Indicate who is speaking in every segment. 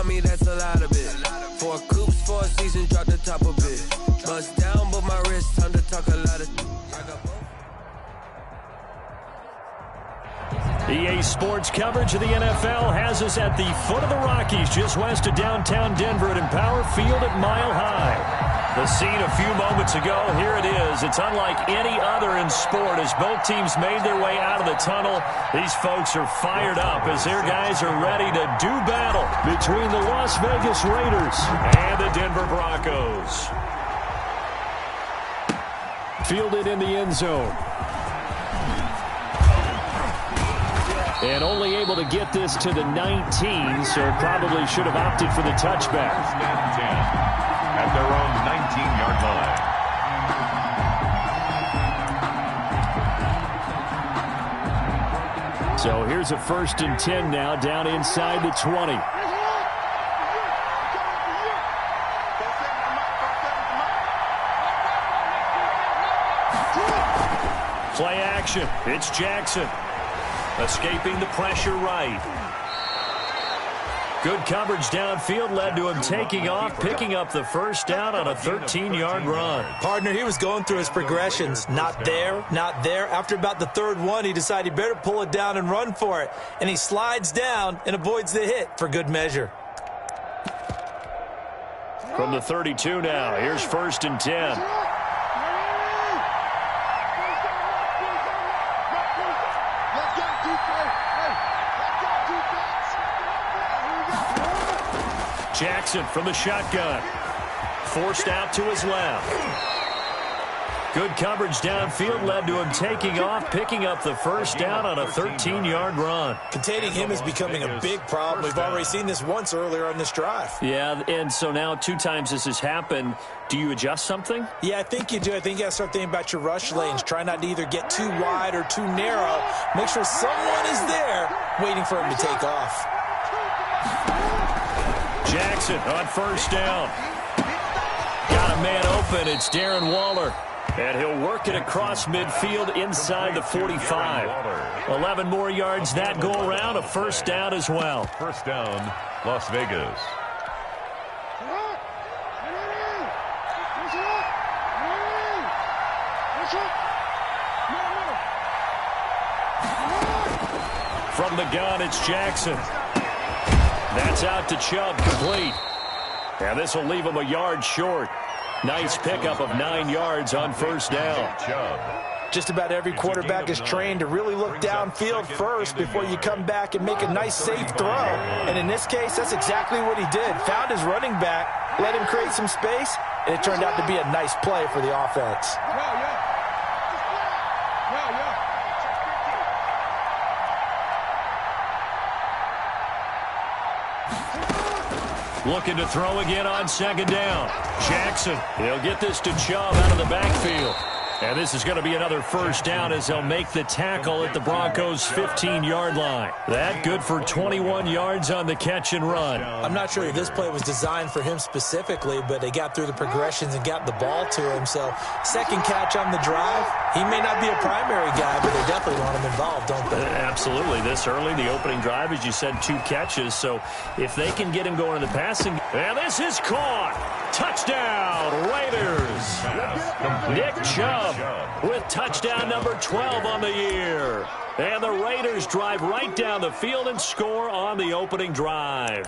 Speaker 1: me, that's a lot of it. 4 coops, 4 seasons, drop the top of it. Bust down, but my wrist, time to talk a lot of.
Speaker 2: EA Sports coverage of the NFL has us at the foot of the Rockies, just west of downtown Denver at Empower Field at Mile High. The scene a few moments ago, here it is. It's unlike any other in sport as both teams made their way out of the tunnel. These folks are fired up as their guys are ready to do battle between the Las Vegas Raiders and the Denver Broncos. Fielded in the end zone. And only able to get this to the 19, so probably should have opted for the touchback.
Speaker 3: At their own 19-yard line.
Speaker 2: So here's a 1st and 10 now, down inside the 20. Play action. It's Jackson. Escaping the pressure right. Good coverage downfield led to him taking off, picking up the 1st down on a 13-yard run.
Speaker 4: Partner, he was going through his progressions. Not there, not there. After about the 3rd one, he decided he better pull it down and run for it. And he slides down and avoids the hit for good measure.
Speaker 2: From the 32 now, here's 1st and 10. Jackson from the shotgun. Forced out to his left. Good coverage downfield led to him taking off, picking up the 1st down on a 13-yard run.
Speaker 4: Containing him is becoming a big problem. We've already seen this once earlier on this drive.
Speaker 2: Yeah, and so now 2 times this has happened. Do you adjust something?
Speaker 4: Yeah, I think you do. I think you got to start thinking about your rush lanes. Try not to either get too wide or too narrow. Make sure someone is there waiting for him to take off.
Speaker 2: Jackson on 1st down. Got a man open. It's Darren Waller. And he'll work it across midfield inside the 45. 11 more yards that go around. A 1st down as well.
Speaker 3: 1st down, Las Vegas.
Speaker 2: From the gun, it's Jackson. That's out to Chubb, complete. And this will leave him a yard short. Nice pickup of 9 yards on 1st down.
Speaker 4: Just about every quarterback is trained to really look downfield first before you come back and make a nice, safe throw. And in this case, that's exactly what he did. Found his running back, let him create some space, and it turned out to be a nice play for the offense.
Speaker 2: Looking to throw again on 2nd down. Jackson, he'll get this to Chubb out of the backfield. And this is going to be another 1st down as they'll make the tackle at the Broncos' 15-yard line. That good for 21 yards on the catch and run.
Speaker 4: I'm not sure if this play was designed for him specifically, but they got through the progressions and got the ball to him. So 2nd catch on the drive. He may not be a primary guy, but they definitely want him involved, don't they?
Speaker 2: Absolutely. This early, the opening drive, as you said, 2 catches. So if they can get him going in the passing, and this is caught. Touchdown, Raiders. Nick Chubb with touchdown number 12 on the year. And the Raiders drive right down the field and score on the opening drive.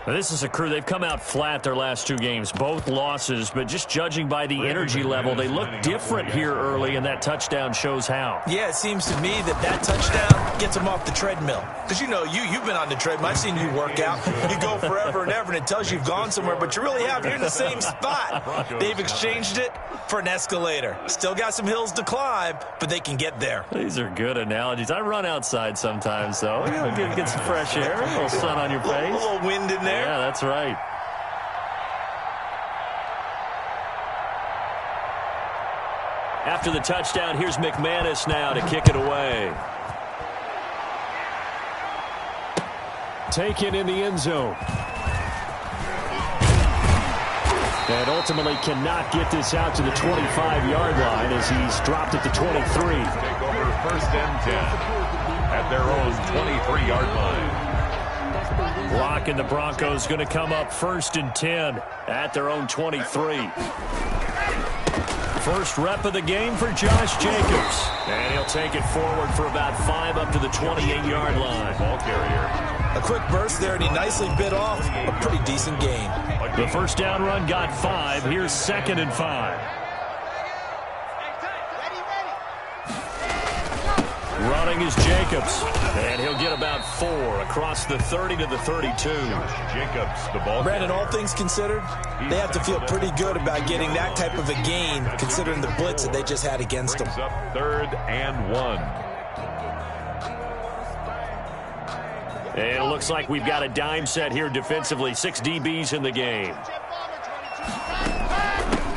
Speaker 2: Now, this is a crew, they've come out flat their last 2 games, both losses, but just judging by the energy level, they look different here early, and that touchdown shows how.
Speaker 4: Yeah, it seems to me that touchdown gets them off the treadmill. Because, you know, you've been on the treadmill. I've seen you work out. You go forever and ever, and it tells you you've gone somewhere, but you really have. You're in the same spot. They've exchanged it for an escalator. Still got some hills to climb, but they can get there.
Speaker 2: These are good analogies. I run outside sometimes, though. Get some fresh air, a little sun on your face.
Speaker 4: A little wind in there.
Speaker 2: Yeah, that's right. After the touchdown, here's McManus now to kick it away. Taken in the end zone. And ultimately cannot get this out to the 25-yard line as he's dropped it to 23.
Speaker 3: Take over 1st and 10 at their own 23-yard line.
Speaker 2: Clock and the Broncos going to come up 1st and 10 at their own 23. First rep of the game for Josh Jacobs. And he'll take it forward for about 5 up to the 28-yard line.
Speaker 3: Ball carrier.
Speaker 4: A quick burst there, and he nicely bit off a pretty decent gain.
Speaker 2: The first down run got 5. Here's 2nd and 5. Running is Jacobs, and he'll get about 4 across the 30 to the 32.
Speaker 3: Jacobs, the ball.
Speaker 4: Brandon, all things considered, they have to feel pretty good about getting that type of a gain, considering the blitz that they just had against them.
Speaker 3: Up 3rd and 1.
Speaker 2: And it looks like we've got a dime set here defensively. 6 DBs in the game.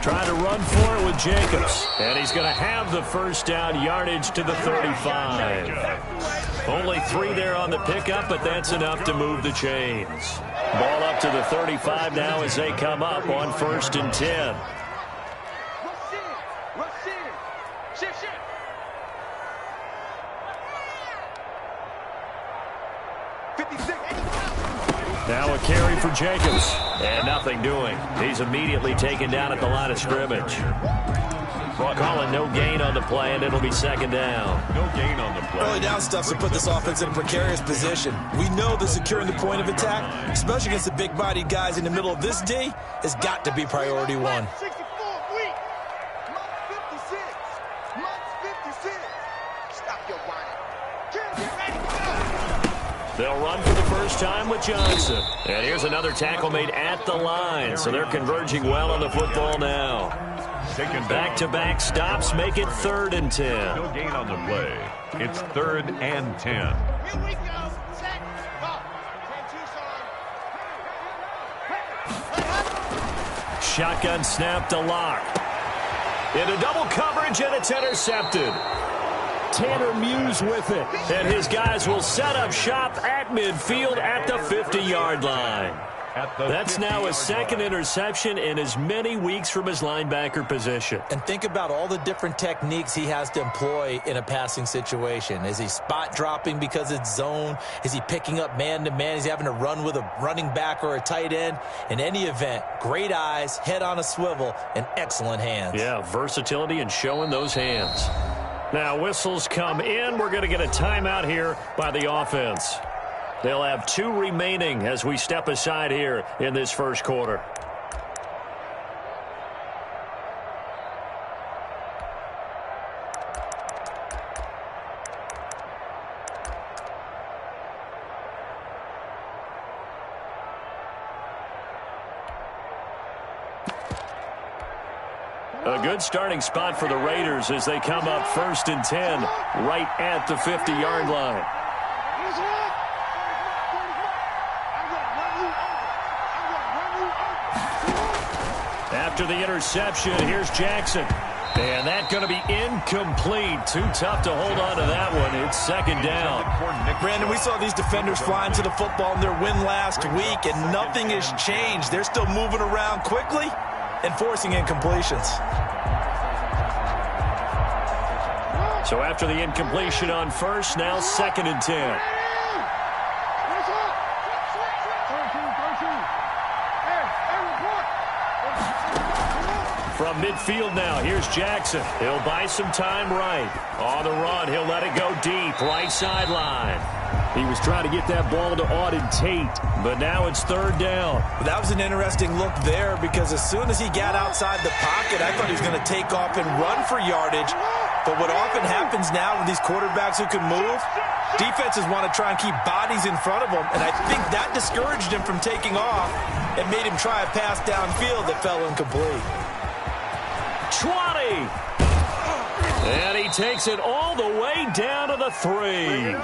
Speaker 2: Trying to run for it with Jacobs. And he's going to have the first down, yardage to the 35. Only 3 there on the pickup, but that's enough to move the chains. Ball up to the 35 now as they come up on 1st and 10. Now a carry for Jacobs. And nothing doing. He's immediately taken down at the line of scrimmage. Calling no gain on the play, and it'll be 2nd down.
Speaker 3: No gain on the play.
Speaker 4: Early down stuff to put this offense in a precarious position. We know that securing the point of attack, especially against the big-bodied guys in the middle of this D, has got to be priority 1.
Speaker 2: They'll run for the first time with Johnson. And here's another tackle made at the line. So they're converging well on the football now. Back-to-back stops make it 3rd and 10.
Speaker 3: No gain on the play. It's 3rd and 10.
Speaker 5: Here we go. Set. Go.
Speaker 2: Shotgun snap to Lock. Into double coverage, and it's intercepted. Tanner Muse with it. And his guys will set up shop at midfield at the 50-yard line. That's now his 2nd interception in as many weeks from his linebacker position.
Speaker 4: And think about all the different techniques he has to employ in a passing situation. Is he spot dropping because it's zone? Is he picking up man-to-man? Is he having to run with a running back or a tight end? In any event, great eyes, head on a swivel, and excellent hands.
Speaker 2: Yeah, versatility and showing those hands. Now whistles come in. We're going to get a timeout here by the offense. They'll have 2 remaining as we step aside here in this first quarter. A good starting spot for the Raiders as they come up 1st and 10 right at the 50-yard line. After the interception, here's Jackson. And that's going to be incomplete. Too tough to hold on to that one. It's 2nd down.
Speaker 4: Brandon, we saw these defenders flying to the football in their win last week, and nothing has changed. They're still moving around quickly and forcing incompletions.
Speaker 2: So after the incompletion on 1st, now 2nd and 10. From midfield now, here's Jackson. He'll buy some time right. On the run, he'll let it go deep, right sideline. He was trying to get that ball to Auden Tate, but now it's 3rd down.
Speaker 4: That was an interesting look there because as soon as he got outside the pocket, I thought he was going to take off and run for yardage. But what often happens now with these quarterbacks who can move, defenses want to try and keep bodies in front of them, and I think that discouraged him from taking off and made him try a pass downfield that fell incomplete.
Speaker 2: 20. And he takes it all the way down to the 3.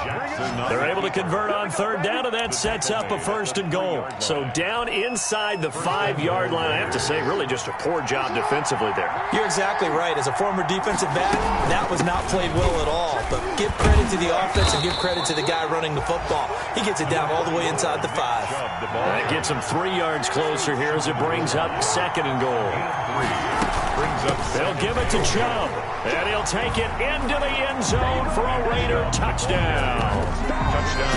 Speaker 2: They're able to convert on 3rd down, and that sets up a 1st and goal. So down inside the 5-yard line. I have to say, really just a poor job defensively there.
Speaker 4: You're exactly right. As a former defensive back, that was not played well at all. But give credit to the offense and give credit to the guy running the football. He gets it down all the way inside the 5.
Speaker 2: That gets him 3 yards closer here as it brings up 2nd and goal.
Speaker 3: brings up
Speaker 2: They'll give it to Chubb, and he'll take it into the end zone for a Raider touchdown.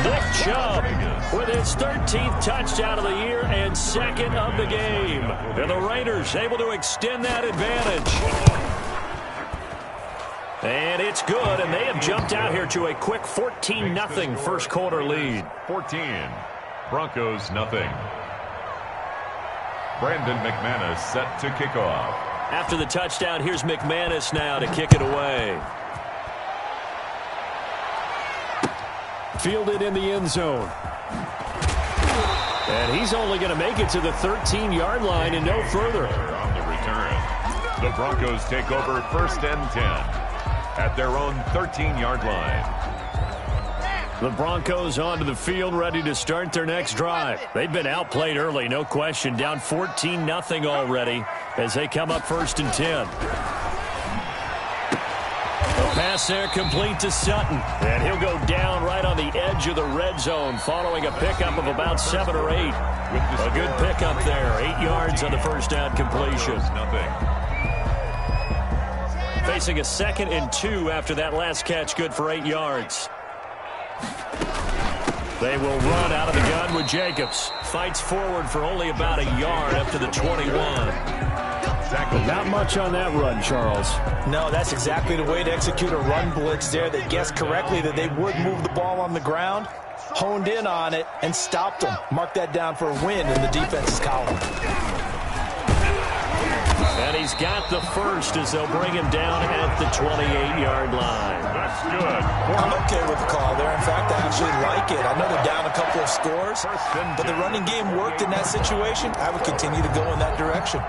Speaker 2: Nick Chubb with his 13th touchdown of the year and second of the game. And the Raiders able to extend that advantage. And it's good, and they have jumped out here to a quick 14-0 first quarter lead.
Speaker 3: 14. Broncos nothing. Brandon McManus set to kick off.
Speaker 2: After the touchdown, here's McManus now to kick it away. Fielded in the end zone. And he's only going to make it to the 13-yard line and no further.
Speaker 3: On the return, the Broncos take over 1st and 10 at their own 13-yard line.
Speaker 2: The Broncos onto the field, ready to start their next drive. They've been outplayed early, no question. Down 14-0 already as they come up 1st and 10. The pass there complete to Sutton. And he'll go down right on the edge of the red zone following a pickup of about 7 or 8. A good pickup there. 8 yards on the first down completion. Facing a 2nd and 2 after that last catch, good for 8 yards. They will run out of the gun with Jacobs. Fights forward for only about a yard up to the 21. Not much on that run, Charles.
Speaker 4: No, that's exactly the way to execute a run blitz there. They guessed correctly that they would move the ball on the ground, honed in on it, and stopped them. Mark that down for a win in the defense's column.
Speaker 2: And he's got the first as they'll bring him down at the 28-yard line.
Speaker 3: That's good.
Speaker 4: I'm okay with the call there. In fact, I actually like it. I know they're down a couple of scores, but the running game worked in that situation. I would continue to go in that direction.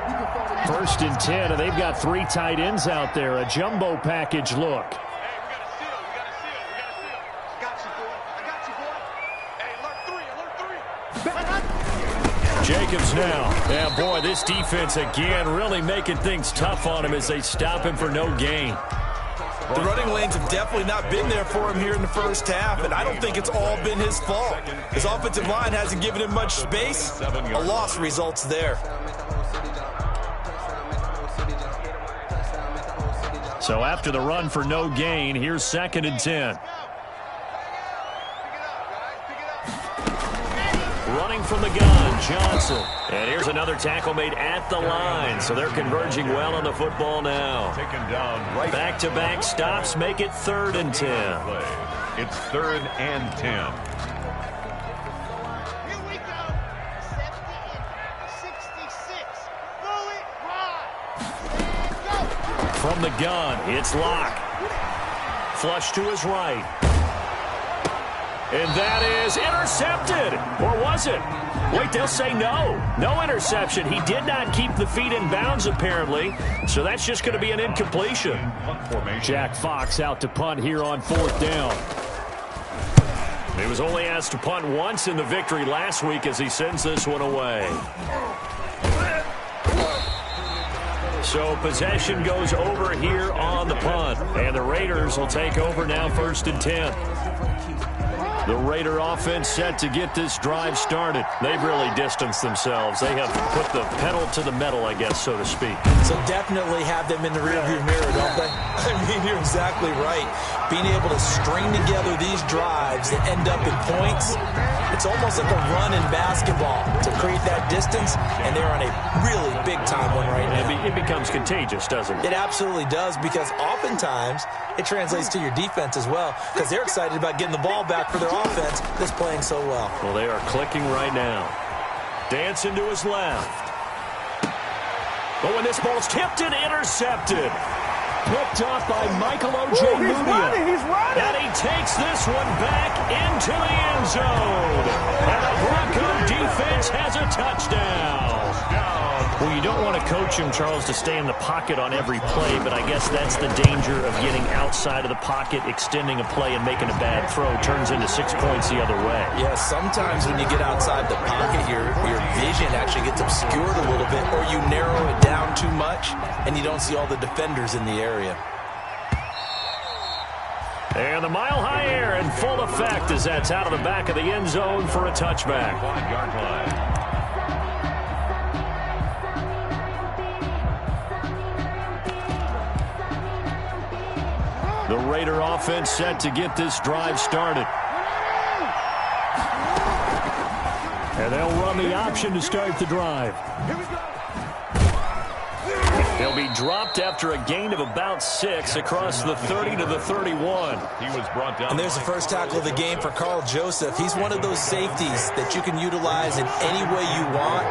Speaker 2: 1st and 10, and they've got 3 tight ends out there. A jumbo package look. Jacobs now. Yeah, boy, this defense again really making things tough on him as they stop him for no gain.
Speaker 4: The running lanes have definitely not been there for him here in the first half, and I don't think it's all been his fault. His offensive line hasn't given him much space. A loss results there.
Speaker 2: So after the run for no gain, here's 2nd and 10. Running from the gun, Johnson. And here's another tackle made at the line. So they're converging well on the football now.
Speaker 3: Taken down right.
Speaker 2: Back-to-back stops make it 3rd and 10.
Speaker 3: It's 3rd and 10.
Speaker 5: Here we go. 66. Throw it, ride. And go.
Speaker 2: From the gun, it's Locke. Flush to his right. And that is intercepted. Or was it? Wait, they'll say no. No interception. He did not keep the feet in bounds, apparently. So that's just going to be an incompletion. Jack Fox out to punt here on 4th down. He was only asked to punt once in the victory last week as he sends this one away. So possession goes over here on the punt. And the Raiders will take over now 1st and 10. The Raider offense set to get this drive started. They've really distanced themselves. They have put the pedal to the metal, I guess, so to speak.
Speaker 4: So definitely have them in the rearview mirror, don't they? I mean, you're exactly right. Being able to string together these drives that end up in points, it's almost like a run in basketball to create that distance, and they're on a really big-time one right now.
Speaker 2: It becomes contagious, doesn't it?
Speaker 4: It absolutely does, because oftentimes it translates to your defense as well, because they're excited about getting the ball back for their offense that's playing so well.
Speaker 2: Well, they are clicking right now. Dancing to his left. Oh, and this ball's tipped and intercepted. Picked off by Michael O.J. Mudia.
Speaker 6: He's running.
Speaker 2: And he takes this one back into the end zone. And the Bronco defense has a touchdown. Well, you don't want to coach him, Charles, to stay in the pocket on every play, but I guess that's the danger of getting outside of the pocket, extending a play, and making a bad throw. Turns into 6 points the other way.
Speaker 4: Yeah, sometimes when you get outside the pocket, your vision actually gets obscured a little bit, or you narrow it down too much, and you don't see all the defenders in the area.
Speaker 2: And the mile-high air in full effect as that's out of the back of the end zone for a touchback.
Speaker 3: 5-yard line.
Speaker 2: The Raider offense set to get this drive started. And they'll run the option to start the drive. He'll be dropped after a gain of about 6 across the 30 to the 31.
Speaker 3: He was brought down.
Speaker 4: And there's the first tackle of the game for Carl Joseph. He's one of those safeties that you can utilize in any way you want.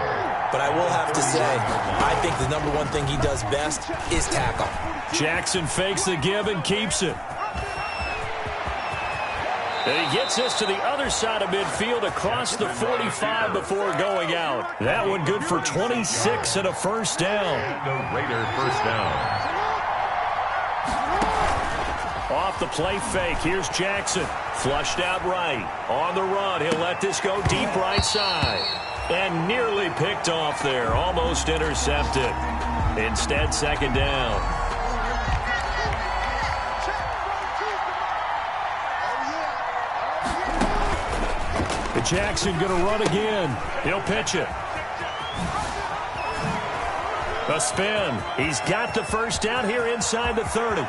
Speaker 4: But I will have to say, I think the number one thing he does best is tackle.
Speaker 2: Jackson fakes the give and keeps it. And he gets this to the other side of midfield across the 45 before going out. That one good for 26 and a first down.
Speaker 3: The Raider first down.
Speaker 2: Off the play fake, here's Jackson. Flushed out right. On the run, he'll let this go deep right side. And nearly picked off there, almost intercepted. Instead, second down. Jackson going to run again. He'll pitch it. A spin. He's got the first down here inside the 30.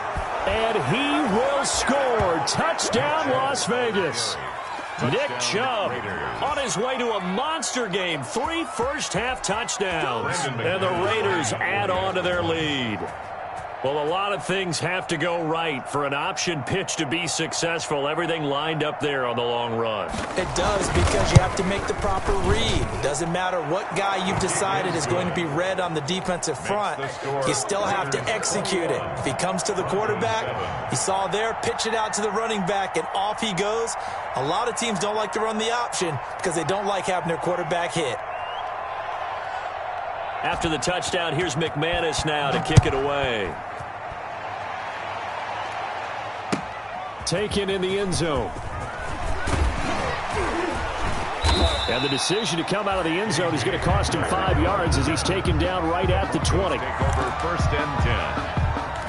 Speaker 2: And he will score. Touchdown, Las Vegas. Nick Chubb on his way to a monster game. 3 first-half touchdowns. And the Raiders add on to their lead. Well, a lot of things have to go right for an option pitch to be successful. Everything lined up there on the long run.
Speaker 4: It does, because you have to make the proper read. It doesn't matter what guy you've decided is going to be read on the defensive front. You still have to execute it. If he comes to the quarterback, you saw there, pitch it out to the running back, and off he goes. A lot of teams don't like to run the option because they don't like having their quarterback hit.
Speaker 2: After the touchdown, here's McManus now to kick it away. Taken in the end zone. And the decision to come out of the end zone is going to cost him 5 yards as he's taken down right at the 20.
Speaker 3: Take over first and 10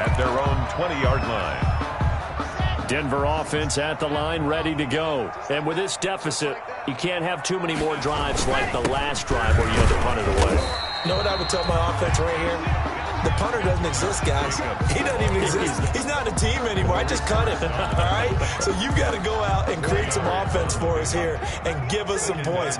Speaker 3: at their own 20-yard line.
Speaker 2: Denver offense at the line, ready to go. And with this deficit, you can't have too many more drives like the last drive where you had to punt it away.
Speaker 4: You know what I would tell my offense right here? The punter doesn't exist, guys. He doesn't even exist. He's not a team anymore. I just cut him, all right? So you've got to go out and create some offense for us here and give us some points.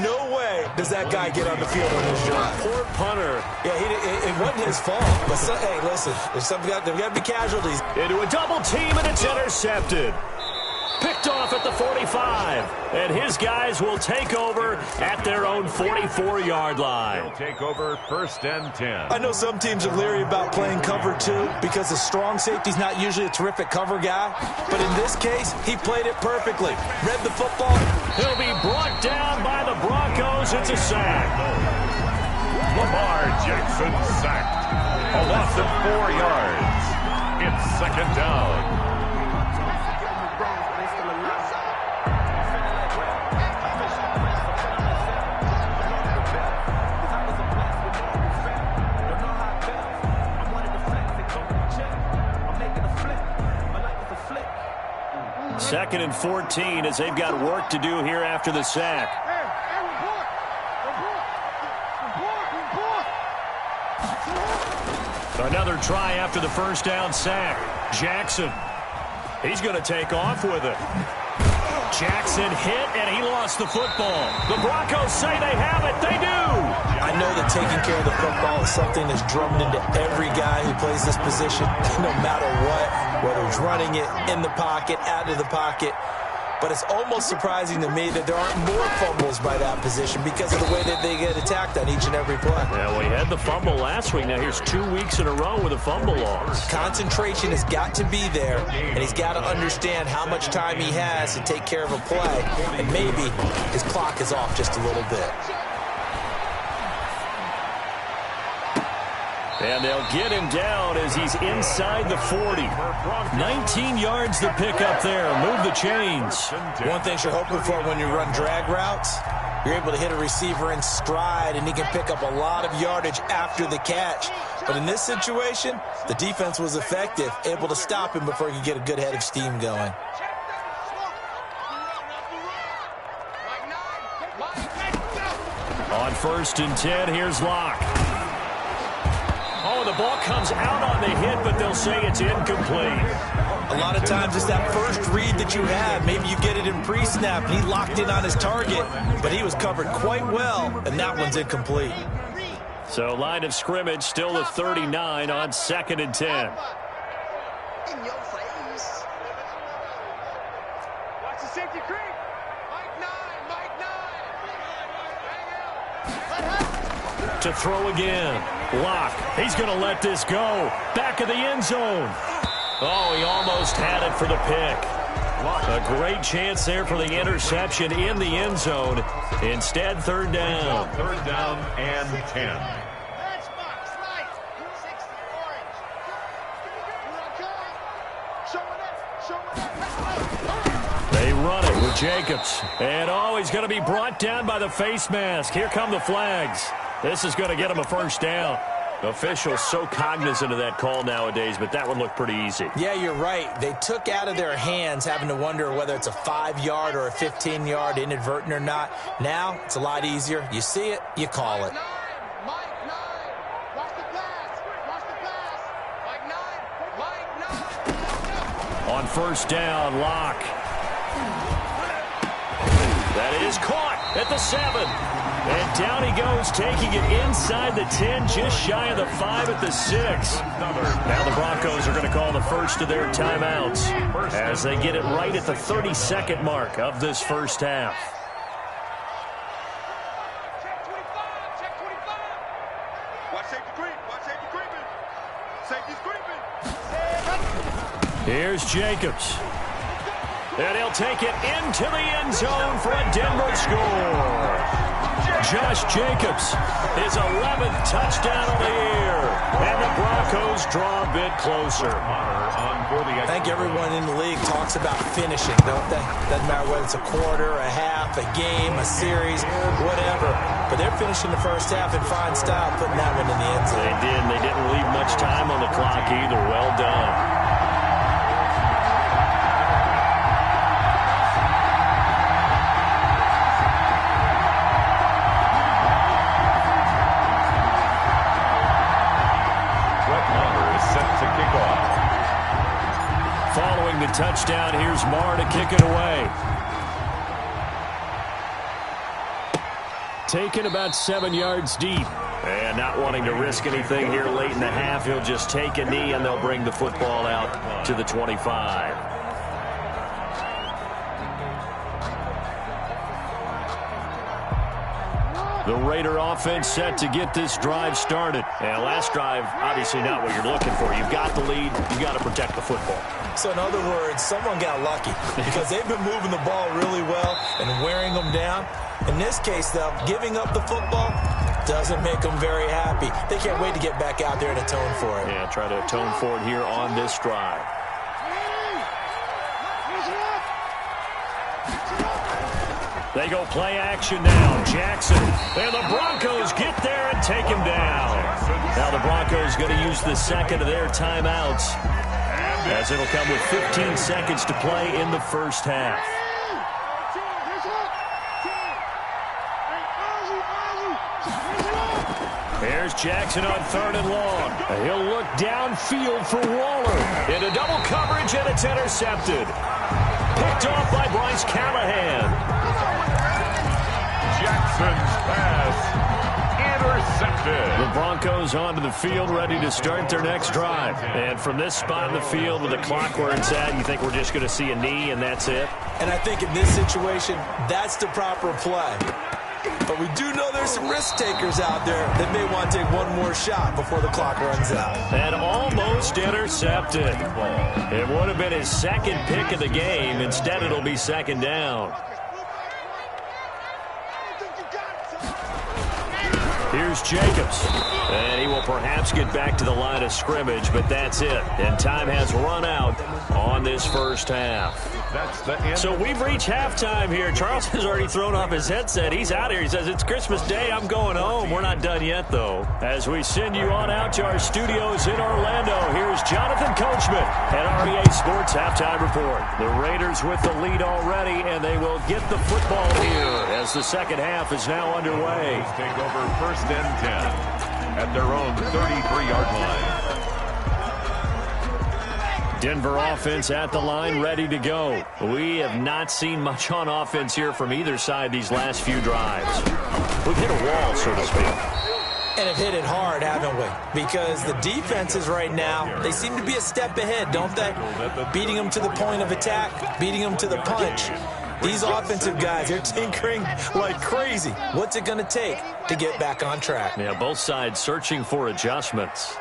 Speaker 4: No way does that guy get on the field on his job.
Speaker 2: Poor punter.
Speaker 4: Yeah, it wasn't his fault. But, hey, listen, there's got to be casualties.
Speaker 2: Into a double team, and it's intercepted. Picked off at the 45. And his guys will take over at their own 44-yard line.
Speaker 3: They'll take over first and 10.
Speaker 4: I know some teams are leery about playing cover 2 because the strong safety's not usually a terrific cover guy. But in this case, he played it perfectly. Read the football.
Speaker 2: He'll be brought down by the Broncos. It's a sack.
Speaker 3: Lamar Jackson sacked. A loss of 4 yards. It's second down.
Speaker 2: Second and 14 as they've got work to do here after the sack. Another try after the first down sack. Jackson. He's going to take off with it. Jackson hit, and he lost the football. The Broncos say they have it. They do.
Speaker 4: I know that taking care of the football is something that's drummed into every guy who plays this position, no matter what, whether he's running it, in the pocket, out of the pocket. But it's almost surprising to me that there aren't more fumbles by that position because of the way that they get attacked on each and every play.
Speaker 2: Yeah, we had the fumble last week. Now here's 2 weeks in a row with a fumble loss.
Speaker 4: Concentration has got to be there, and he's got to understand how much time he has to take care of a play, and maybe his clock is off just a little bit.
Speaker 2: And they'll get him down as he's inside the 40. 19 yards to pick up there. Move the chains.
Speaker 4: One thing you're hoping for when you run drag routes, you're able to hit a receiver in stride, and he can pick up a lot of yardage after the catch. But in this situation, the defense was effective, able to stop him before he could get a good head of steam going.
Speaker 2: On first and 10, here's Locke. Oh, the ball comes out on the hit, but they'll say it's incomplete.
Speaker 4: A lot of times it's that first read that you have. Maybe you get it in pre-snap, and he locked in on his target, but he was covered quite well, and that one's incomplete.
Speaker 2: So line of scrimmage still to 39 on 2nd and 10.
Speaker 5: In your face. Watch the safety creep. Mike 9.
Speaker 2: To throw again. Lock. He's going to let this go. Back of the end zone. Oh, he almost had it for the pick. A great chance there for the interception in the end zone. Instead, 3rd down.
Speaker 3: 3rd down and 10.
Speaker 2: They run it with Jacobs. And, he's going to be brought down by the face mask. Here come the flags. This is going to get him a 1st down. Officials so cognizant of that call nowadays, but that one looked pretty easy.
Speaker 4: Yeah, you're right. They took out of their hands having to wonder whether it's a 5-yard or a 15-yard, inadvertent or not. Now, it's a lot easier. You see it, you call it.
Speaker 2: On 1st down, Lock. That is caught at the 7. And down he goes, taking it inside the 10, just shy of the 5 at the 6. Now the Broncos are going to call the first of their timeouts as they get it right at the 32nd mark of this first half.
Speaker 5: Check 25. Check 25. Watch safety creep. Watch safety creeping. Safety's creeping.
Speaker 2: Here's Jacobs. And he'll take it into the end zone for a Denver score. Josh Jacobs, his 11th touchdown of the year. And the Broncos draw a bit closer.
Speaker 4: I think everyone in the league talks about finishing, don't they? Doesn't matter whether it's a quarter, a half, a game, a series, whatever. But they're finishing the first half in fine style, putting that one in the end zone.
Speaker 2: They did, and they didn't leave much time on the clock either. Well done. Following the touchdown, here's Marr to kick it away. Taken about 7 yards deep. And not wanting to risk anything here late in the half, he'll just take a knee and they'll bring the football out to the 25. The Raider offense set to get this drive started. And last drive, obviously not what you're looking for. You've got the lead. You've got to protect the football.
Speaker 4: So in other words, someone got lucky because they've been moving the ball really well and wearing them down. In this case, though, giving up the football doesn't make them very happy. They can't wait to get back out there and atone for it.
Speaker 2: Yeah, try to atone for it here on this drive. They go play action now. Jackson. And the Broncos get there and take him down. Now the Broncos going to use the second of their timeouts, as it'll come with 15 seconds to play in the first half. Here's Jackson on 3rd and long. He'll look downfield for Waller. Into double coverage, and it's intercepted. Picked off by Bryce Callahan.
Speaker 3: Jackson's pass intercepted.
Speaker 2: The Broncos onto the field, ready to start their next drive. And from this spot in the field with the clock where it's at, you think we're just going to see a knee and that's it?
Speaker 4: And I think in this situation, that's the proper play. But we do know there's some risk takers out there that may want to take one more shot before the clock runs out.
Speaker 2: And almost intercepted. It would have been his second pick of the game. Instead, it'll be 2nd down. Here's Jacobs. And he will perhaps get back to the line of scrimmage, but that's it. And time has run out on this first half.
Speaker 3: That's the end.
Speaker 2: So we've reached halftime here. Charles has already thrown off his headset. He's out here. He says, it's Christmas Day. I'm going home. We're not done yet, though. As we send you on out to our studios in Orlando, here's Jonathan Coachman at REA Sports Halftime Report. The Raiders with the lead already, and they will get the football here as the second half is now underway.
Speaker 3: Take over 1st and 10. at their own 33-yard line.
Speaker 2: Denver offense at the line, ready to go. We have not seen much on offense here from either side these last few drives. We've hit a wall, so to speak.
Speaker 4: And have hit it hard, haven't we? Because the defenses right now, they seem to be a step ahead, don't they? Beating them to the point of attack, beating them to the punch. These offensive guys, they're tinkering like crazy. What's it going to take to get back on track?
Speaker 2: Yeah, both sides searching for adjustments.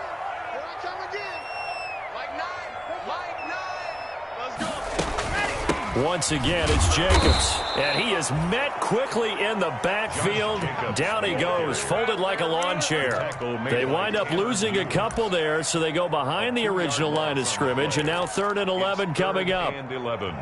Speaker 2: Once again, it's Jacobs. And he is met quickly in the backfield. Down he goes, folded like a lawn chair. They wind up losing a couple there, so they go behind the original line of scrimmage. And now 3rd and 11 coming up.
Speaker 3: And 11.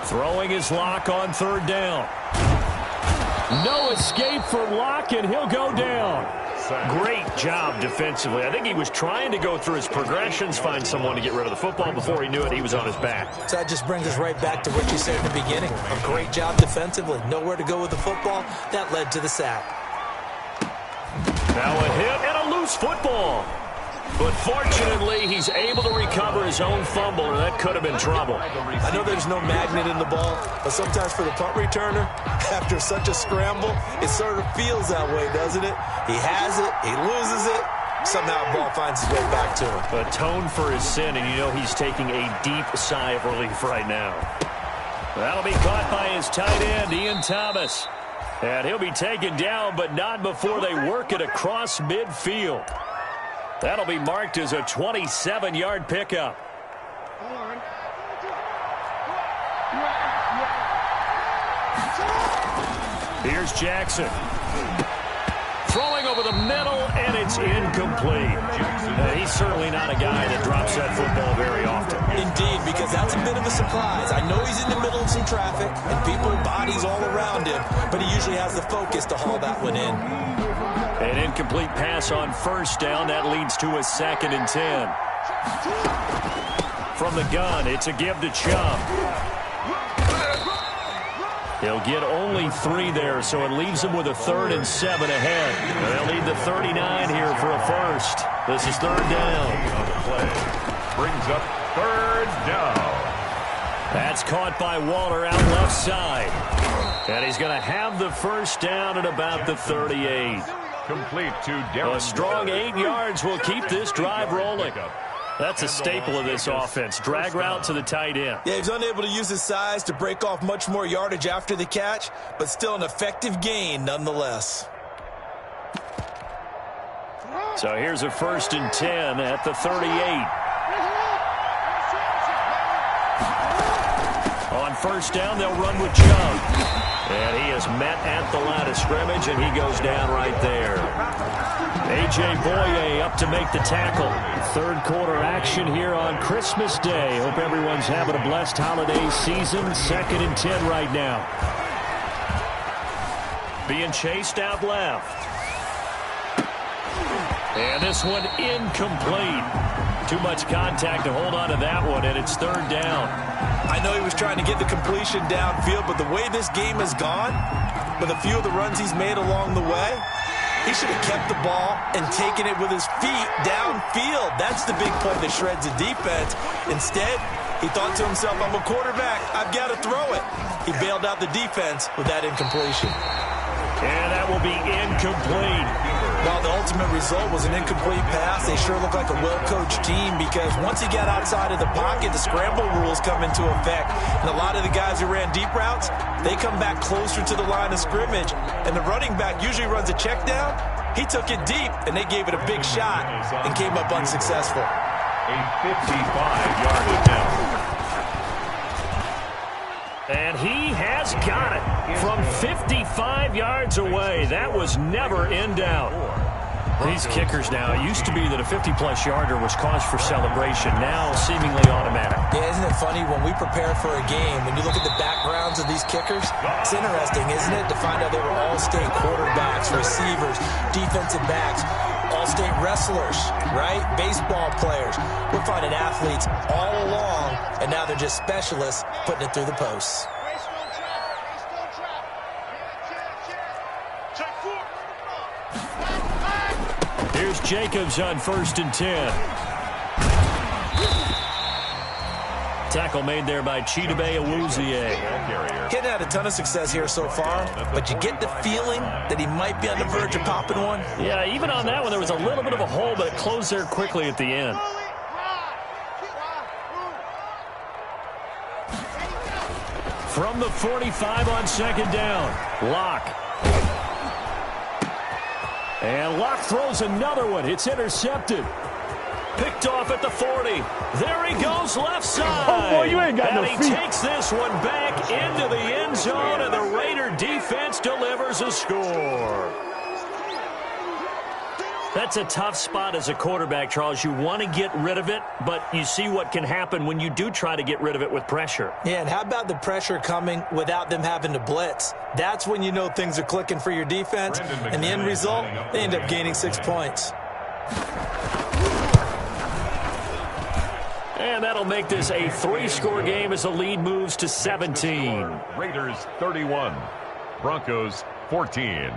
Speaker 2: Throwing his Lock on 3rd down. No escape for Lock, and he'll go down. Great job defensively. I think he was trying to go through his progressions, find someone to get rid of the football. Before he knew it, he was on his back.
Speaker 4: So that just brings us right back to what you said in the beginning. A great job defensively. Nowhere to go with the football. That led to the sack.
Speaker 2: Now a hit and a loose football. But fortunately, he's able to recover his own fumble, or that could have been trouble.
Speaker 4: I know there's no magnet in the ball, but sometimes for the punt returner, after such a scramble, it sort of feels that way, doesn't it? He has it, he loses it, somehow the ball finds its way back to him.
Speaker 2: Atone for his sin, and you know he's taking a deep sigh of relief right now. That'll be caught by his tight end, Ian Thomas. And he'll be taken down, but not before they work it across midfield. That'll be marked as a 27-yard pickup. Here's Jackson. Throwing over the middle, and it's incomplete. He's certainly not a guy that drops that football very often.
Speaker 4: Indeed, because that's a bit of a surprise. I know he's in the middle of some traffic, and people, bodies all around him, but he usually has the focus to haul that one in.
Speaker 2: An incomplete pass on 1st down. That leads to a 2nd and 10. From the gun, it's a give to Chubb. He'll get only 3 there, so it leaves him with a 3rd and 7 ahead. And they'll need the 39 here for a first. This is 3rd down.
Speaker 3: Brings up 3rd down.
Speaker 2: That's caught by Waller out left side. And he's going to have the 1st down at about the 38.
Speaker 3: Complete to Darren.
Speaker 2: A strong 8 yards will keep this drive rolling. That's a staple of this offense. Drag route to the tight end.
Speaker 4: Yeah, he's unable to use his size to break off much more yardage after the catch, but still an effective gain nonetheless.
Speaker 2: So here's a 1st and 10 at the 38. On 1st down, they'll run with Chubb. And he is met at the line of scrimmage, and he goes down right there. A.J. Boye up to make the tackle. 3rd quarter action here on Christmas Day. Hope everyone's having a blessed holiday season. 2nd and 10 right now. Being chased out left. And this one incomplete. Too much contact to hold on to that one, and it's 3rd down.
Speaker 4: I know he was trying to get the completion downfield, but the way this game has gone, with a few of the runs he's made along the way, he should have kept the ball and taken it with his feet downfield. That's the big play that shreds the defense. Instead, he thought to himself, I'm a quarterback, I've got to throw it. He bailed out the defense with that incompletion.
Speaker 2: And that will be incomplete.
Speaker 4: While the ultimate result was an incomplete pass, they sure look like a well-coached team because once he got outside of the pocket, the scramble rules come into effect. And a lot of the guys who ran deep routes, they come back closer to the line of scrimmage. And the running back usually runs a check down. He took it deep, and they gave it a big shot and came up unsuccessful.
Speaker 3: A 55-yard attempt.
Speaker 2: And he has got it from 55 yards away. That was never in doubt. These kickers now, it used to be that a 50-plus yarder was cause for celebration, now seemingly automatic.
Speaker 4: Yeah, isn't it funny when we prepare for a game, when you look at the backgrounds of these kickers, it's interesting, isn't it, to find out they were all-state quarterbacks, receivers, defensive backs, all-state wrestlers, right? Baseball players. We're finding athletes all along, and now they're just specialists putting it through the posts.
Speaker 2: Here's Jacobs on 1st and 10. Tackle made there by Chidobe Awuzie.
Speaker 4: Hadn't had a ton of success here so far, but you get the feeling that he might be on the verge of popping one.
Speaker 2: Yeah, even on that one, there was a little bit of a hole, but it closed there quickly at the end. From the 45 on 2nd down, Locke. And Locke throws another one. It's intercepted. Picked off at the 40. There he goes, left side.
Speaker 6: Oh, boy, you ain't got no feet.
Speaker 2: And he takes this one back into the end zone, and the Raider defense delivers a score. That's a tough spot as a quarterback, Charles. You want to get rid of it, but you see what can happen when you do try to get rid of it with pressure.
Speaker 4: Yeah, and how about the pressure coming without them having to blitz? That's when you know things are clicking for your defense, and the end result, they end up gaining 6 points.
Speaker 2: And that'll make this a 3-score game as the lead moves to 17.
Speaker 3: Raiders 31, Broncos 14.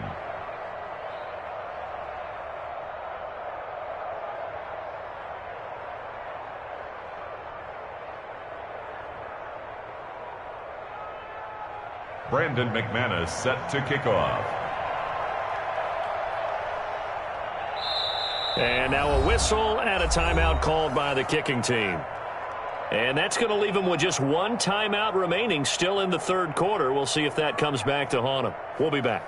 Speaker 3: Brandon McManus set to kick off.
Speaker 2: And now a whistle and a timeout called by the kicking team. And that's going to leave them with just one timeout remaining still in the 3rd quarter. We'll see if that comes back to haunt them. We'll be back.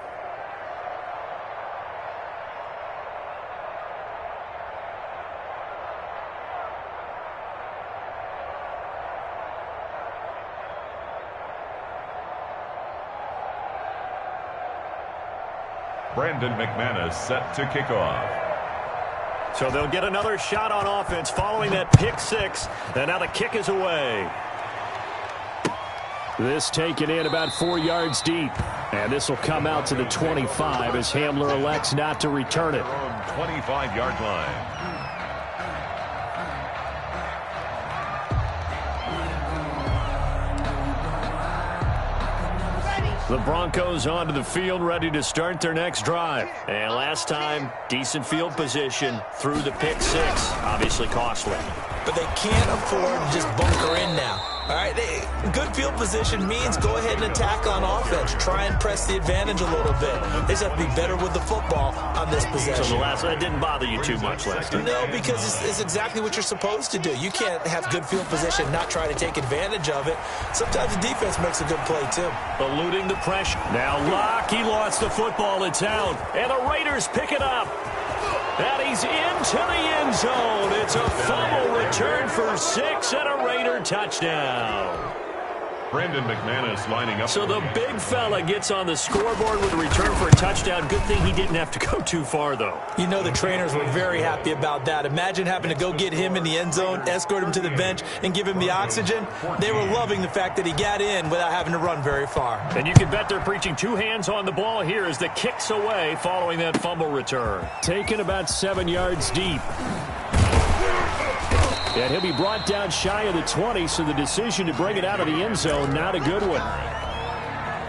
Speaker 3: Brandon McManus set to kick off.
Speaker 2: So they'll get another shot on offense following that pick 6. And now the kick is away. This taken in about 4 yards deep. And this will come out to the 25 as Hamler elects not to return it.
Speaker 3: 25-yard line.
Speaker 2: The Broncos onto the field, ready to start their next drive. And last time, decent field position through the pick 6. Obviously costly.
Speaker 4: But they can't afford to just bunker in now. All right, good field position means go ahead and attack on offense. Try and press the advantage a little bit. They just have to be better with the football on this possession.
Speaker 2: So the last one didn't bother you too much last time?
Speaker 4: No, because it's exactly what you're supposed to do. You can't have good field position, not try to take advantage of it. Sometimes the defense makes a good play, too.
Speaker 2: Eluding the pressure. Now Locke, he lost the football. It's out. And the Raiders pick it up. And he's into the end zone. It's a fumble return for 6 and a Raider touchdown.
Speaker 3: Brandon McManus lining up.
Speaker 2: So the big fella gets on the scoreboard with a return for a touchdown. Good thing he didn't have to go too far, though.
Speaker 4: You know the trainers were very happy about that. Imagine having to go get him in the end zone, escort him to the bench, and give him the oxygen. They were loving the fact that he got in without having to run very far.
Speaker 2: And you can bet they're preaching 2 hands on the ball here as the kick's away following that fumble return. Taken about 7 yards deep. And he'll be brought down shy of the 20, so the decision to bring it out of the end zone, not a good one.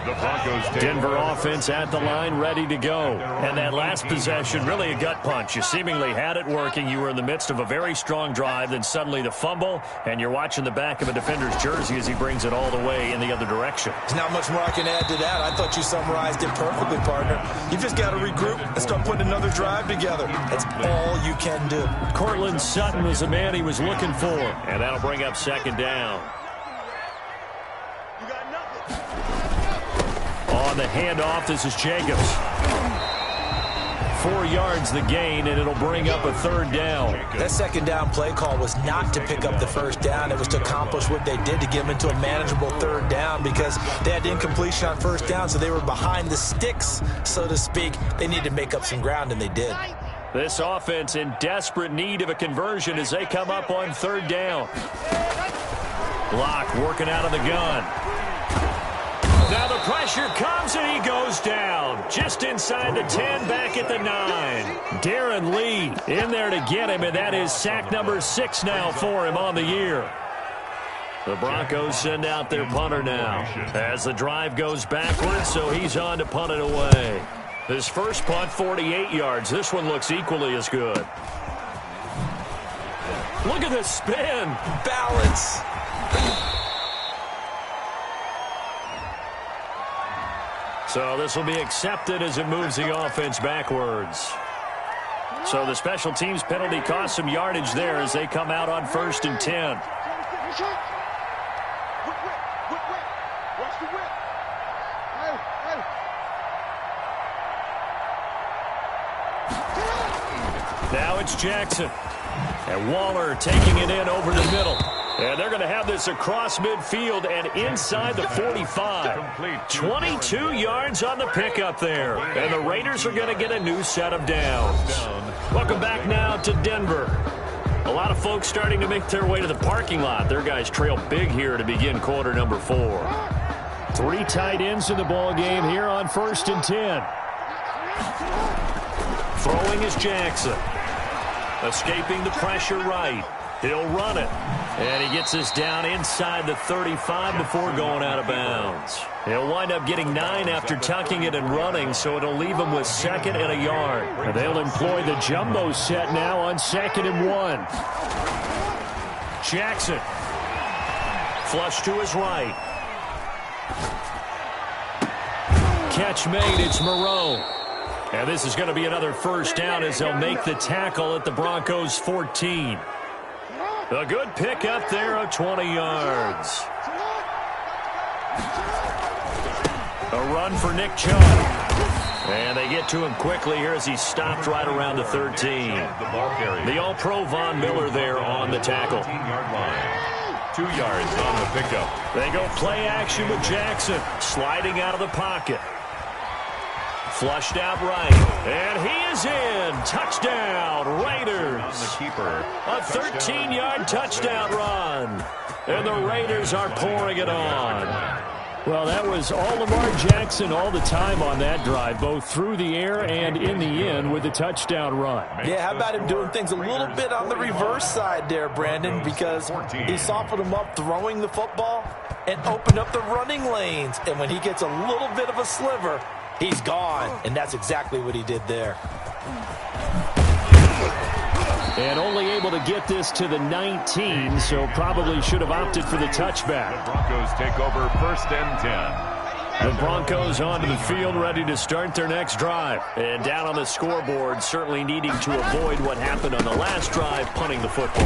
Speaker 3: The Broncos
Speaker 2: Denver offense at the line, ready to go. And that last possession, really a gut punch. You seemingly had it working. You were in the midst of a very strong drive, then suddenly the fumble, and you're watching the back of a defender's jersey as he brings it all the way in the other direction.
Speaker 4: There's not much more I can add to that. I thought you summarized it perfectly, partner. You just got to regroup and start putting another drive together. That's all you can do.
Speaker 2: Cortland Sutton was the man he was looking for, and that'll bring up 2nd down. On the handoff, this is Jacobs. 4 yards the gain, and it'll bring up a 3rd down.
Speaker 4: That 2nd down play call was not to pick up the 1st down. It was to accomplish what they did to get them into a manageable 3rd down because they had incompletion on 1st down, so they were behind the sticks, so to speak. They needed to make up some ground, and they did.
Speaker 2: This offense in desperate need of a conversion as they come up on 3rd down. Block working out of the gun. Now the pressure comes and he goes down. Just inside the 10, back at the 9. Darren Lee in there to get him, and that is sack number 6 now for him on the year. The Broncos send out their punter now as the drive goes backwards, so he's on to punt it away. His first punt, 48 yards. This one looks equally as good. Look at the spin.
Speaker 4: Balance.
Speaker 2: So this will be accepted as it moves the offense backwards. So the special teams penalty cost some yardage there as they come out on 1st and 10. Now it's Jackson. And Waller taking it in over the middle. And they're going to have this across midfield and inside the 45. 22 yards on the pickup there. And the Raiders are going to get a new set of downs. Welcome back now to Denver. A lot of folks starting to make their way to the parking lot. Their guys trail big here to begin quarter number 4. 3 tight ends in the ball game here on 1st and 10. Throwing is Jackson. Escaping the pressure right. He'll run it. And he gets this down inside the 35 before going out of bounds. He'll wind up getting 9 after tucking it and running, so it'll leave him with 2nd and a yard. And they'll employ the jumbo set now on 2nd and 1. Jackson. Flush to his right. Catch made. It's Moreau. And this is going to be another first down as they'll make the tackle at the Broncos' 14. A good pick up there of 20 yards. A run for Nick Chubb. And they get to him quickly here as he stopped right around the 13. The All-Pro Von Miller there on the tackle.
Speaker 3: 15-yard line. 2 yards on the pickup.
Speaker 2: They go play action with Jackson. Sliding out of the pocket. Flushed out right. And he is in. Touchdown, Raiders.
Speaker 3: The keeper.
Speaker 2: A 13-yard touchdown run. And the Raiders are pouring it on. Well, that was all Lamar Jackson all the time on that drive, both through the air and in the end with the touchdown run.
Speaker 4: Yeah, how about him doing things a little bit on the reverse side there, Brandon, because he softened him up throwing the football and opened up the running lanes. And when he gets a little bit of a sliver, he's gone, and that's exactly what he did there.
Speaker 2: And only able to get this to the 19, so probably should have opted for the touchback.
Speaker 3: The Broncos take over 1st and 10.
Speaker 2: The Broncos onto the field, ready to start their next drive. And down on the scoreboard, certainly needing to avoid what happened on the last drive, punting the football.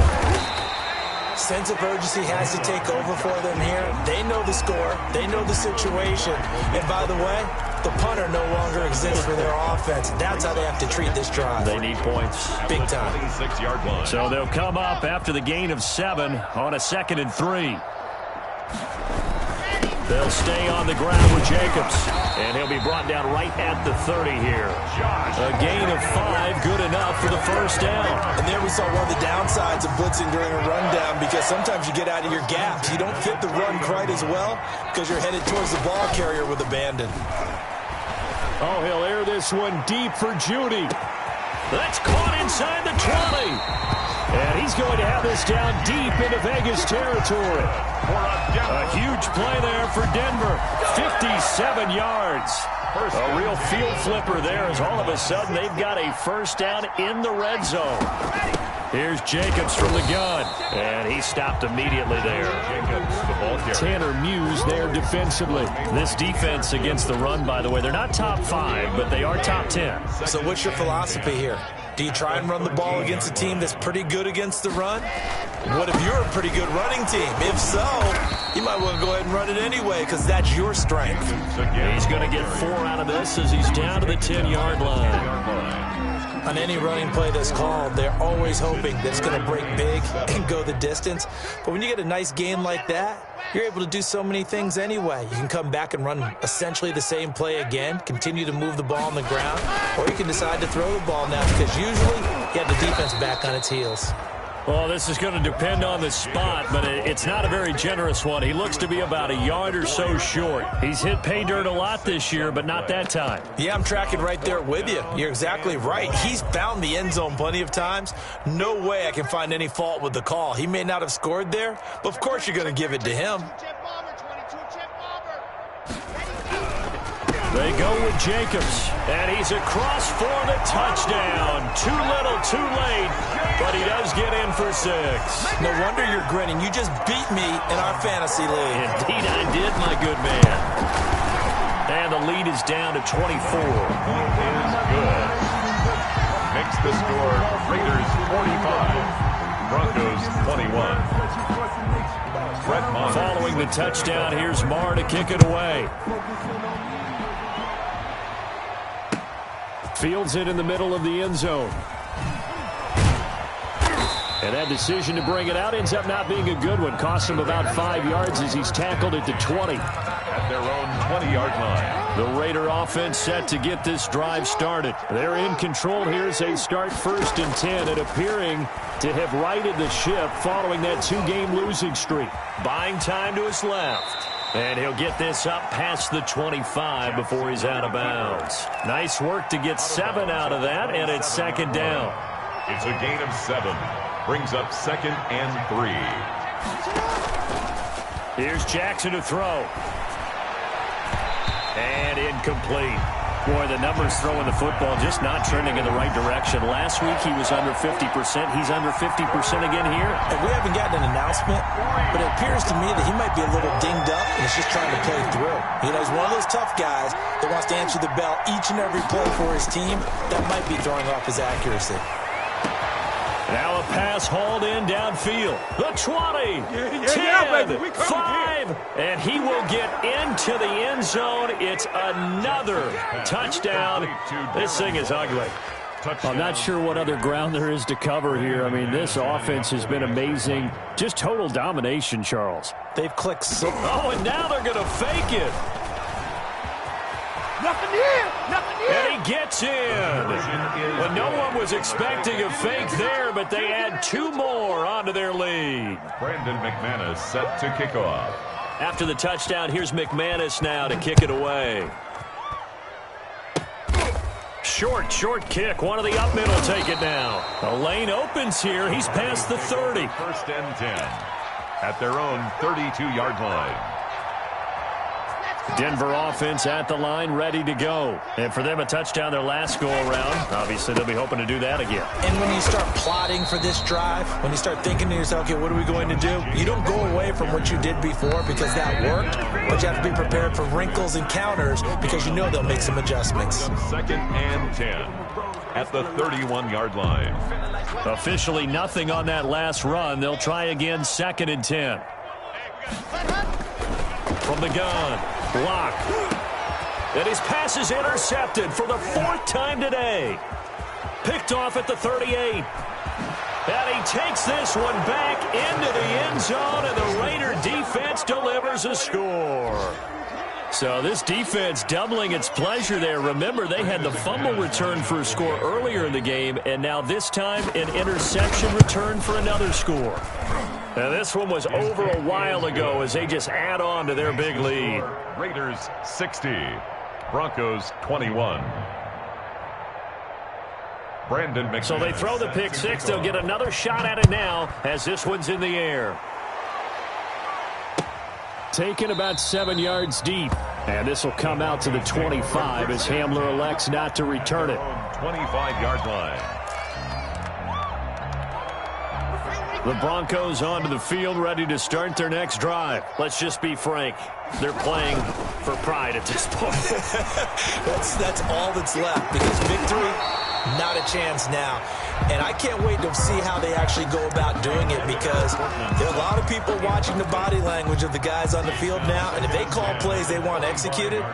Speaker 4: Sense of urgency has to take over for them here. They know the score. They know the situation. And by the way, the punter no longer exists for their offense. That's how they have to treat this drive.
Speaker 2: They need points.
Speaker 4: Big time.
Speaker 3: 6-yard line.
Speaker 2: So they'll come up after the gain of 7 on a 2nd and 3. They'll stay on the ground with Jacobs. And he'll be brought down right at the 30 here. A gain of 5, good enough for the first down.
Speaker 4: And there we saw one of the downsides of blitzing during a rundown, because sometimes you get out of your gaps. You don't fit the run quite as well because you're headed towards the ball carrier with abandon.
Speaker 2: Oh, he'll air this one deep for Judy. That's caught inside the 20. And he's going to have this down deep into Vegas territory. A huge play there for Denver. 57 yards. A real field flipper there as all of a sudden they've got a first down in the red zone. Here's Jacobs from the gun. And he stopped immediately there. Tanner Muse there defensively. This defense against the run, by the way, they're not top 5, but they are top 10.
Speaker 4: So what's your philosophy here? Do you try and run the ball against a team that's pretty good against the run? What if you're a pretty good running team? If so, you might want to go ahead and run it anyway because that's your strength.
Speaker 2: He's going to get 4 out of this as he's down to the 10-yard line.
Speaker 4: On any running play that's called, they're always hoping that it's going to break big and go the distance. But when you get a nice gain like that, you're able to do so many things anyway. You can come back and run essentially the same play again, continue to move the ball on the ground, or you can decide to throw the ball now because usually you have the defense back on its heels.
Speaker 2: Well, this is going to depend on the spot, but it's not a very generous one. He looks to be about a yard or so short. He's hit pay dirt a lot this year, but not that time.
Speaker 4: Yeah, I'm tracking right there with you. You're exactly right. He's found the end zone plenty of times. No way I can find any fault with the call. He may not have scored there, but of course you're going to give it to him.
Speaker 2: They go with Jacobs, and he's across for the touchdown. Too little, too late, but he does get in for 6.
Speaker 4: No wonder you're grinning. You just beat me in our fantasy league.
Speaker 2: Indeed I did, my good man. And the lead is down to 24.
Speaker 3: Is good. Makes the score Raiders 45, Broncos 21.
Speaker 2: Following the touchdown, here's Marr to kick it away. Fields it in the middle of the end zone. And that decision to bring it out ends up not being a good one. Costs him about 5 yards as he's tackled at the 20.
Speaker 3: At their own 20-yard line.
Speaker 2: The Raider offense set to get this drive started. They're in control here as they start 1st and 10 and appearing to have righted the ship following that 2-game losing streak. Buying time to his left. And he'll get this up past the 25 before he's out of bounds. Nice work to get 7 out of that, and it's 2nd down.
Speaker 3: It's a gain of 7. Brings up 2nd and 3.
Speaker 2: Here's Jackson to throw. And incomplete. Boy, the numbers throwing the football just not trending in the right direction. Last week he was under 50%. He's under 50% again here.
Speaker 4: And we haven't gotten an announcement, but it appears to me that he might be a little dinged up and he's just trying to play through. You know, he's one of those tough guys that wants to answer the bell each and every play for his team. That might be throwing off his accuracy.
Speaker 2: Now a pass hauled in downfield. The 20, 10, 5, and he will get into the end zone. It's another touchdown. This thing is ugly. I'm not sure what other ground there is to cover here. I mean, this offense has been amazing. Just total domination, Charles.
Speaker 4: They've clicked so...
Speaker 2: Oh, and now they're going to fake it.
Speaker 5: Nothing here! Nothing here!
Speaker 2: And he gets in. Well, no one was expecting a fake there, but they add 2 more onto their lead.
Speaker 3: Brandon McManus set to kick off.
Speaker 2: After the touchdown, here's McManus now to kick it away. Short kick. One of the up middle take it now. The lane opens here. He's past the 30.
Speaker 3: 1st and 10. At their own 32-yard line.
Speaker 2: Denver offense at the line, ready to go. And for them, a touchdown their last go-around. Obviously, they'll be hoping to do that again.
Speaker 4: And when you start plotting for this drive, when you start thinking to yourself, okay, what are we going to do? You don't go away from what you did before because that worked, but you have to be prepared for wrinkles and counters because you know they'll make some adjustments.
Speaker 3: 2nd and 10 at the 31-yard line.
Speaker 2: Officially nothing on that last run. They'll try again, 2nd and 10. From the gun. Block. And his pass is intercepted for the 4th time today. Picked off at the 38. And he takes this one back into the end zone, and the Raider defense delivers a score. So this defense doubling its pleasure there. Remember, they had the fumble return for a score earlier in the game, and now this time an interception return for another score. Now this one was over a while ago as they just add on to their big lead.
Speaker 3: Raiders 60, Broncos 21. Brandon McManus.
Speaker 2: So they throw the pick 6. They'll get another shot at it now as this one's in the air. Taken about 7 yards deep. And this will come out to the 25 as Hamler elects not to return it.
Speaker 3: 25-yard line.
Speaker 2: The Broncos onto the field, ready to start their next drive. Let's just be frank. They're playing for pride at this point.
Speaker 4: That's all that's left, because victory Not a chance now. And I can't wait to see how they actually go about doing it, because there are a lot of people watching the body language of the guys on the field now, and if they call plays they want executed,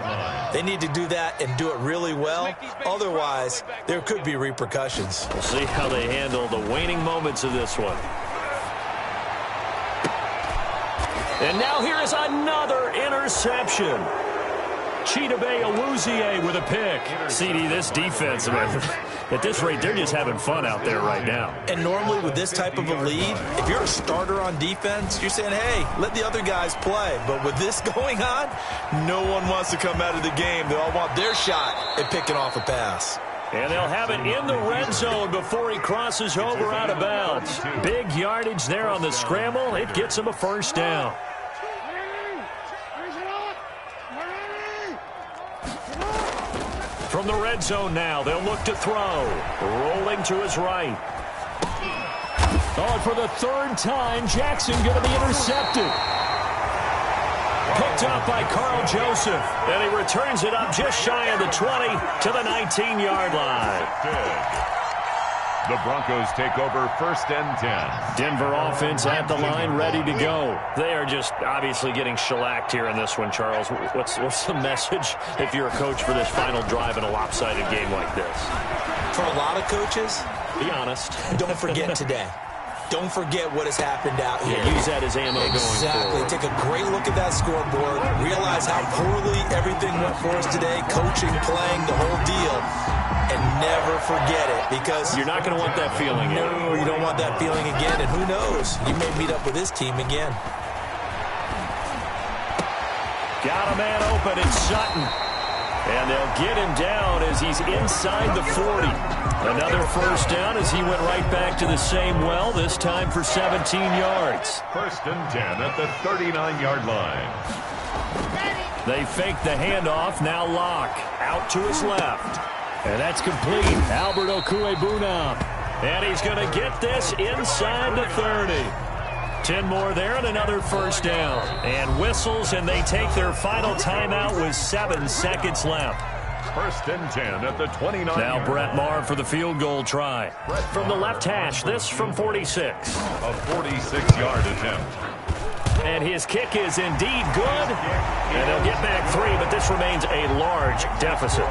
Speaker 4: they need to do that and do it really well. Otherwise, there could be repercussions.
Speaker 2: We'll see how they handle the waning moments of this one. And now here is another interception. Chidobe Awuzie with a pick. CD, this defense, man, at this rate, they're just having fun out there right now.
Speaker 4: And normally with this type of a lead, if you're a starter on defense, you're saying, hey, let the other guys play. But with this going on, no one wants to come out of the game. They all want their shot at picking off a pass.
Speaker 2: And they'll have it in the red zone before he crosses over out of bounds. Big yardage there on the scramble. It gets him a first down. From the red zone now, they'll look to throw. Rolling to his right. Oh, and for the third time, Jackson going to be intercepted. Picked up by Carl Joseph. And he returns it up just shy of the 20 to the 19-yard line.
Speaker 3: The Broncos take over 1st and 10.
Speaker 2: Denver offense at the line, ready to go. They are just obviously getting shellacked here in this one, Charles. What's the message if you're a coach for this final drive in a lopsided game like this?
Speaker 4: For a lot of coaches,
Speaker 2: be honest.
Speaker 4: Don't forget today. Don't forget what has happened out here.
Speaker 2: Yeah, use that as ammo going forward.
Speaker 4: Take a great look at that scoreboard. Realize how poorly everything went for us today. Coaching, playing, the whole deal. And never forget it, because
Speaker 2: you're not going to want that feeling again.
Speaker 4: No, you don't want that feeling again. And who knows? You may meet up with this team again.
Speaker 2: Got a man open. It's Sutton. And they'll get him down as he's inside the 40. Another first down as he went right back to the same well, this time for 17 yards.
Speaker 3: 1st and 10 at the 39-yard line.
Speaker 2: They fake the handoff. Now Locke out to his left. And that's complete. Albert Okuebunam. And he's going to get this inside the 30. 10 more there and another first down. And whistles, and they take their final timeout with 7 seconds left.
Speaker 3: 1st and 10 at the 29.
Speaker 2: Now Brett Maher for the field goal try. From the left hash, this from 46.
Speaker 3: A 46-yard attempt.
Speaker 2: And his kick is indeed good. And they'll get back 3, but this remains a large deficit.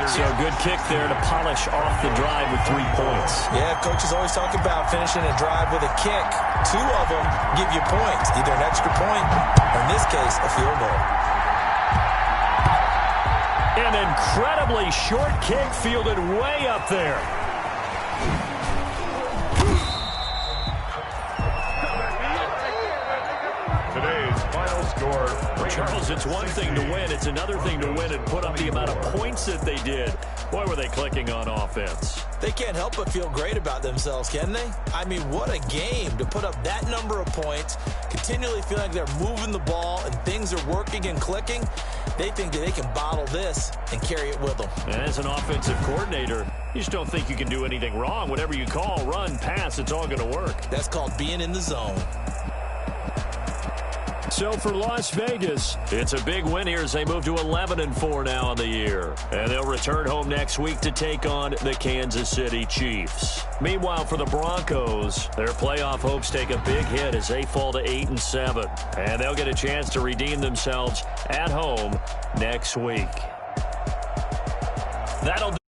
Speaker 2: So good kick there to polish off the drive with 3 points.
Speaker 4: Yeah, coaches always talk about finishing a drive with a kick. 2 of them give you points, either an extra point or, in this case, a field goal.
Speaker 2: An incredibly short kick fielded way up there.
Speaker 3: Today's final score.
Speaker 2: Charles, it's one thing to win. It's another thing to win and put up the amount of points that they did. Boy, were they clicking on offense.
Speaker 4: They can't help but feel great about themselves, can they? I mean, what a game to put up that number of points, continually feel like they're moving the ball and things are working and clicking. They think that they can bottle this and carry it with them.
Speaker 2: And as an offensive coordinator, you just don't think you can do anything wrong. Whatever you call, run, pass, it's all going to work.
Speaker 4: That's called being in the zone.
Speaker 2: So for Las Vegas, it's a big win here as they move to 11-4 now on the year. And they'll return home next week to take on the Kansas City Chiefs. Meanwhile, for the Broncos, their playoff hopes take a big hit as they fall to 8-7. And they'll get a chance to redeem themselves at home next week. That'll